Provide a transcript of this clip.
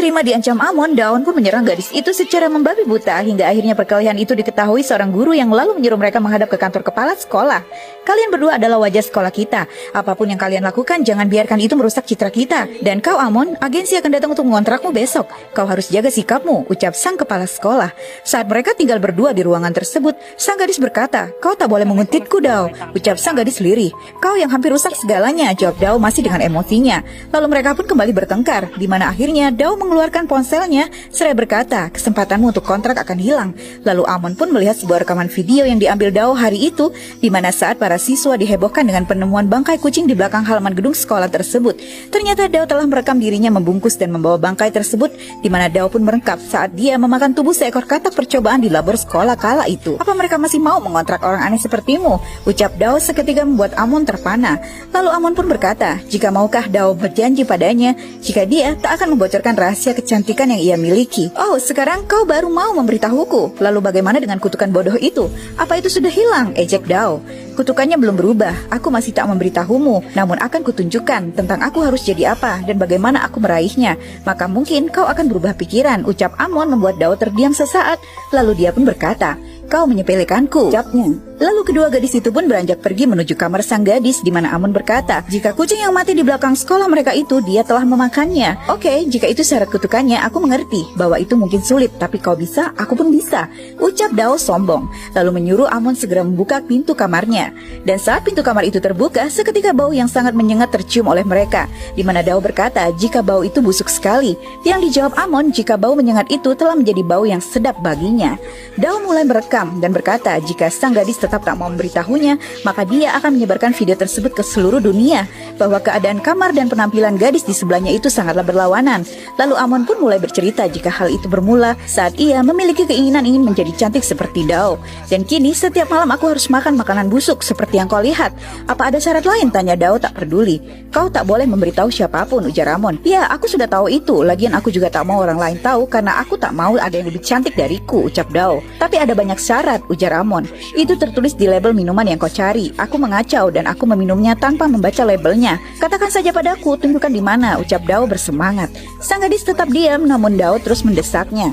terima diancam Amon, Daon pun menyerang gadis itu secara membabi buta hingga akhirnya perkelahian itu diketahui seorang guru yang lalu menyuruh mereka menghadap ke kantor kepala sekolah. Kalian berdua adalah wajah sekolah kita. Apapun yang kalian lakukan, jangan biarkan itu merusak citra kita. Dan kau Amon, agensi akan datang untuk mengontrakmu besok. Kau harus jaga sikapmu, ucap sang kepala sekolah. Saat mereka tinggal berdua di ruangan tersebut, sang gadis berkata, kau tak boleh menguntitku, Dao, ucap sang gadis lirih. Kau yang hampir rusak segalanya, jawab Dao masih dengan emosinya. Lalu mereka pun kembali bertengkar, di mana akhirnya Dao mengeluarkan ponselnya seraya berkata, kesempatanmu untuk kontrak akan hilang. Lalu Amon pun melihat sebuah rekaman video yang diambil Dao hari itu, di mana saat para siswa dihebohkan dengan penemuan bangkai kucing di belakang halaman gedung sekolah tersebut. Ternyata Dao telah merekam dirinya membungkus dan membawa bangkai tersebut, di mana Dao pun merengkap saat dia memakan tubuh seekor katak percobaan di labor sekolah kala itu. Apa mereka masih mau mengontrak orang aneh sepertimu? Ucap Dao seketika membuat Amon terpana. Lalu Amon pun berkata, jika maukah Dao berjanji padanya jika dia tak akan membocorkan rahasia kecantikan yang ia miliki. Oh, sekarang kau baru mau memberitahuku. Lalu bagaimana dengan kutukan bodoh itu? Apa itu sudah hilang? Ejek Dao. Kutukannya belum berubah. Aku masih tak memberitahumu, namun akan kutunjukkan tentang aku harus jadi apa dan bagaimana aku meraihnya. Maka mungkin kau akan berubah pikiran, ucap Amon membuat Dao terdiam sesaat. Lalu dia pun berkata, kau menyepelekanku, ucapnya. Lalu kedua gadis itu pun beranjak pergi menuju kamar sang gadis, di mana Amon berkata, jika kucing yang mati di belakang sekolah mereka itu, dia telah memakannya. Oke, jika itu syarat kutukannya, aku mengerti bahwa itu mungkin sulit, tapi kau bisa, aku pun bisa, ucap Dao sombong. Lalu menyuruh Amon segera membuka pintu kamarnya. Dan saat pintu kamar itu terbuka, seketika bau yang sangat menyengat tercium oleh mereka, di mana Dao berkata, jika bau itu busuk sekali. Yang dijawab Amon, jika bau menyengat itu telah menjadi bau yang sedap baginya. Dao mulai merekam dan berkata, jika sang gadis tetap tak mau memberitahunya, maka dia akan menyebarkan video tersebut ke seluruh dunia, bahwa keadaan kamar dan penampilan gadis di sebelahnya itu sangatlah berlawanan. Lalu Amon pun mulai bercerita jika hal itu bermula saat ia memiliki keinginan ingin menjadi cantik seperti Dao. Dan kini setiap malam aku harus makan makanan busuk seperti yang kau lihat. Apa ada syarat lain? Tanya Dao tak peduli. Kau tak boleh memberitahu siapapun, ujar Amon. Ya, aku sudah tahu itu. Lagian aku juga tak mau orang lain tahu karena aku tak mau ada yang lebih cantik dariku, ucap Dao. Tapi ada banyak syarat, ujar Amon. Itu tertulis di label minuman yang kau cari. Aku mengacau dan aku meminumnya tanpa membaca labelnya. Katakan saja padaku, tunjukkan di mana, ucap Dao bersemangat. Sang gadis tetap diam, namun Dao terus mendesaknya.